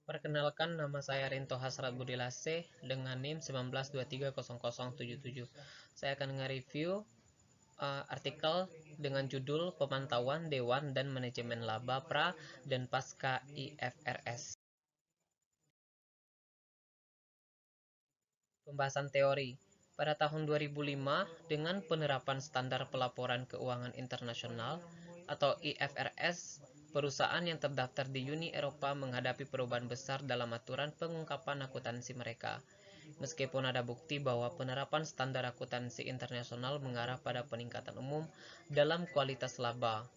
Perkenalkan, nama saya Rinto Hasrat Budilase dengan NIM 19230077. Saya akan nge-review artikel dengan judul Pemantauan Dewan dan Manajemen Laba Pra dan Pasca IFRS. Pembahasan teori. Pada tahun 2005, dengan penerapan Standar Pelaporan Keuangan Internasional atau IFRS, perusahaan yang terdaftar di Uni Eropa menghadapi perubahan besar dalam aturan pengungkapan akuntansi mereka. Meskipun ada bukti bahwa penerapan standar akuntansi internasional mengarah pada peningkatan umum dalam kualitas laba,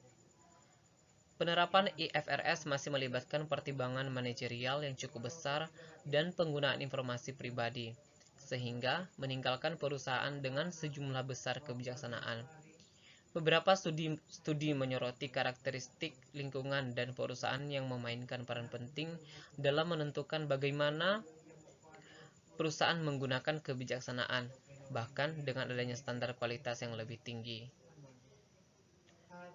penerapan IFRS masih melibatkan pertimbangan manajerial yang cukup besar dan penggunaan informasi pribadi, sehingga meninggalkan perusahaan dengan sejumlah besar kebijaksanaan. Beberapa studi menyoroti karakteristik lingkungan dan perusahaan yang memainkan peran penting dalam menentukan bagaimana perusahaan menggunakan kebijaksanaan, bahkan dengan adanya standar kualitas yang lebih tinggi.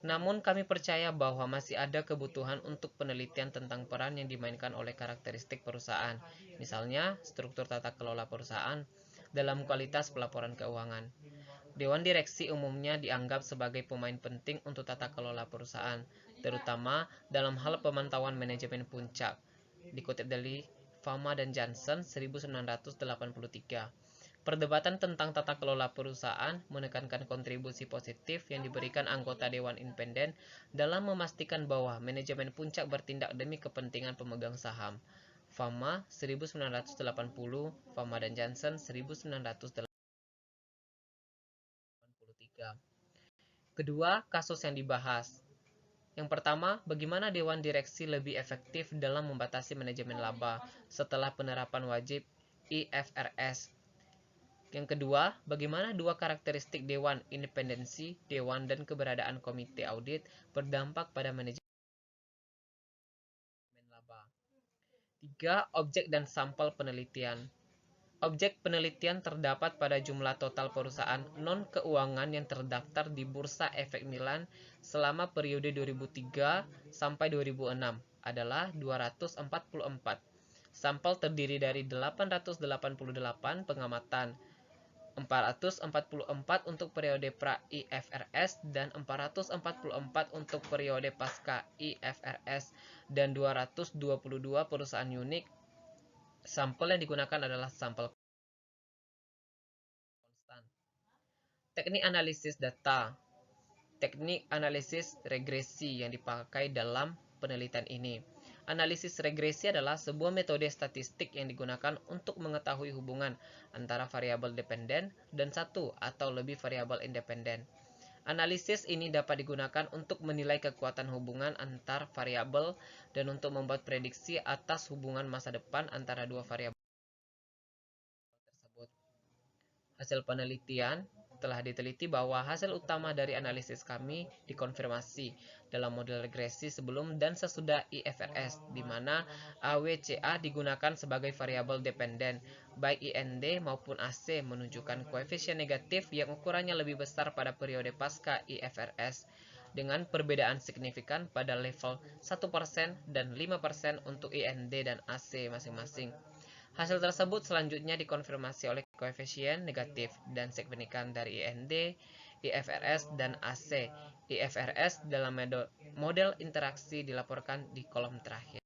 Namun kami percaya bahwa masih ada kebutuhan untuk penelitian tentang peran yang dimainkan oleh karakteristik perusahaan, misalnya struktur tata kelola perusahaan dalam kualitas pelaporan keuangan. Dewan direksi umumnya dianggap sebagai pemain penting untuk tata kelola perusahaan, terutama dalam hal pemantauan manajemen puncak. Dikutip dari Fama dan Johnson 1983. Perdebatan tentang tata kelola perusahaan menekankan kontribusi positif yang diberikan anggota Dewan Independen dalam memastikan bahwa manajemen puncak bertindak demi kepentingan pemegang saham. Fama 1980, Fama dan Johnson 1983. Kedua, kasus yang dibahas. Yang pertama, bagaimana Dewan Direksi lebih efektif dalam membatasi manajemen laba setelah penerapan wajib IFRS. Yang kedua, bagaimana dua karakteristik Dewan, independensi Dewan dan keberadaan komite audit berdampak pada manajemen laba. 3. Objek dan sampel penelitian. Objek penelitian terdapat pada jumlah total perusahaan non-keuangan yang terdaftar di Bursa Efek Milan selama periode 2003 sampai 2006 adalah 244. Sampel terdiri dari 888 pengamatan, 444 untuk periode pra-IFRS dan 444 untuk periode pasca IFRS, dan 222 perusahaan unik. Sampel yang digunakan adalah sampel konstan. Teknik analisis data. Teknik analisis regresi yang dipakai dalam penelitian ini. Analisis regresi adalah sebuah metode statistik yang digunakan untuk mengetahui hubungan antara variabel dependen dan satu atau lebih variabel independen. Analisis ini dapat digunakan untuk menilai kekuatan hubungan antar variabel dan untuk membuat prediksi atas hubungan masa depan antara dua variabel tersebut. Hasil penelitian telah diteliti bahwa hasil utama dari analisis kami dikonfirmasi dalam model regresi sebelum dan sesudah IFRS, di mana AWCA digunakan sebagai variabel dependen, baik IND maupun AC menunjukkan koefisien negatif yang ukurannya lebih besar pada periode pasca IFRS, dengan perbedaan signifikan pada level 1% dan 5% untuk IND dan AC masing-masing. Hasil tersebut selanjutnya dikonfirmasi oleh koefisien negatif dan signifikan dari IND, IFRS, dan AC. IFRS dalam model interaksi dilaporkan di kolom terakhir.